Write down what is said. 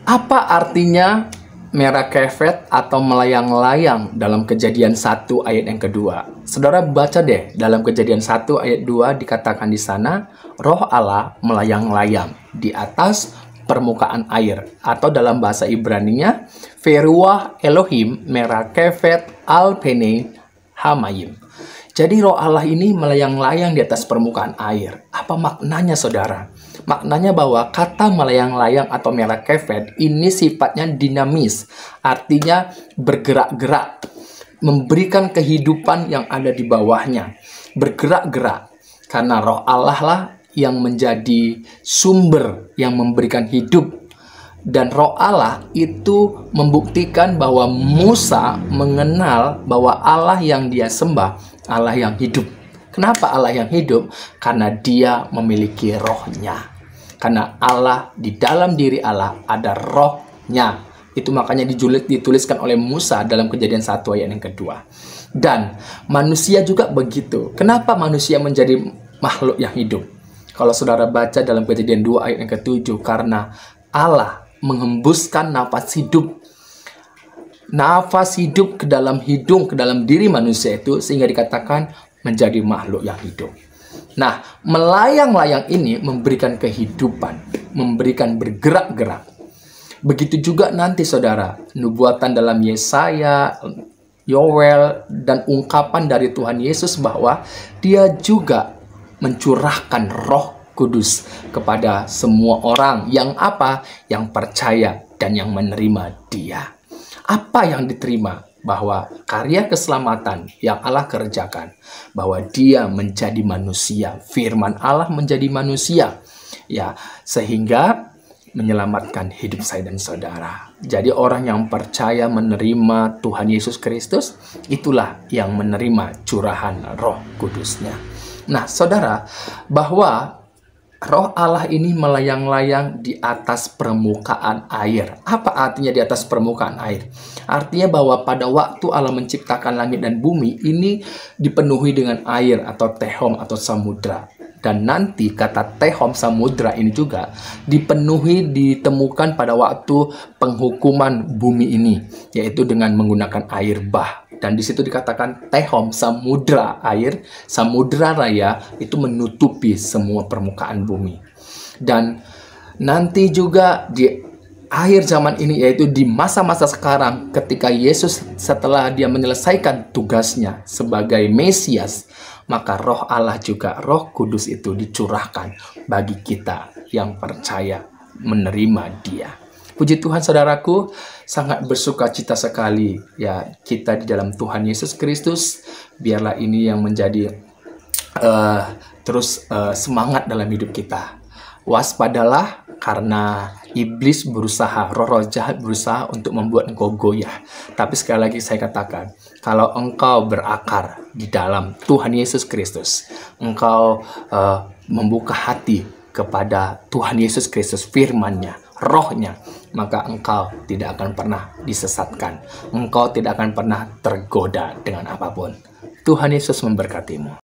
Apa artinya merah kefet atau melayang-layang dalam Kejadian 1 ayat yang kedua? Saudara baca deh, dalam Kejadian 1 ayat 2 dikatakan di sana, Roh Allah melayang-layang di atas permukaan air. Atau dalam bahasa Ibraninya, Veruah Elohim merah kefet al pene hamayim. Jadi Roh Allah ini melayang-layang di atas permukaan air. Apa maknanya, saudara? Maknanya bahwa kata melayang-layang atau merah kefet ini sifatnya dinamis. Artinya bergerak-gerak. Memberikan kehidupan yang ada di bawahnya. Bergerak-gerak. Karena Roh Allah lah yang menjadi sumber yang memberikan hidup. Dan Roh Allah itu membuktikan bahwa Musa mengenal bahwa Allah yang dia sembah, Allah yang hidup. Kenapa Allah yang hidup? Karena dia memiliki rohnya. Karena Allah, di dalam diri Allah ada rohnya. Itu makanya dituliskan oleh Musa dalam Kejadian 1 ayat yang kedua. Dan manusia juga begitu. Kenapa manusia menjadi makhluk yang hidup? Kalau saudara baca dalam Kejadian 2 ayat yang ke-7, karena Allah menghembuskan nafas hidup. Nafas hidup ke dalam hidung, ke dalam diri manusia itu, sehingga dikatakan menjadi makhluk yang hidup. Nah, melayang-layang ini memberikan kehidupan, memberikan bergerak-gerak. Begitu juga nanti saudara, nubuatan dalam Yesaya, Yoel, dan ungkapan dari Tuhan Yesus bahwa dia juga mencurahkan Roh Kudus kepada semua orang yang apa? Yang percaya dan yang menerima dia. Apa yang diterima? Bahwa karya keselamatan yang Allah kerjakan, bahwa dia menjadi manusia, firman Allah menjadi manusia, ya, sehingga menyelamatkan hidup saya dan saudara. Jadi orang yang percaya menerima Tuhan Yesus Kristus, itulah yang menerima curahan Roh Kudusnya. Nah, saudara, bahwa Roh Allah ini melayang-layang di atas permukaan air. Apa artinya di atas permukaan air? Artinya bahwa pada waktu Allah menciptakan langit dan bumi, ini dipenuhi dengan air atau tehom atau samudra. Dan nanti kata tehom samudra ini juga ditemukan pada waktu penghukuman bumi ini, yaitu dengan menggunakan air bah. Dan di situ dikatakan tehom samudra air, samudra raya itu menutupi semua permukaan bumi. Dan nanti juga di akhir zaman ini, yaitu di masa-masa sekarang, ketika Yesus setelah dia menyelesaikan tugasnya sebagai Mesias, maka Roh Allah juga, Roh Kudus itu dicurahkan bagi kita yang percaya menerima dia. Puji Tuhan, saudaraku, sangat bersuka cita sekali ya kita di dalam Tuhan Yesus Kristus. Biarlah ini yang menjadi terus semangat dalam hidup kita. Waspadalah karena iblis berusaha, roh-roh jahat berusaha untuk membuat engkau goyah. Tapi sekali lagi saya katakan, kalau engkau berakar di dalam Tuhan Yesus Kristus, engkau membuka hati kepada Tuhan Yesus Kristus, firman-Nya, rohnya, maka engkau tidak akan pernah disesatkan. Engkau tidak akan pernah tergoda dengan apapun. Tuhan Yesus memberkatimu.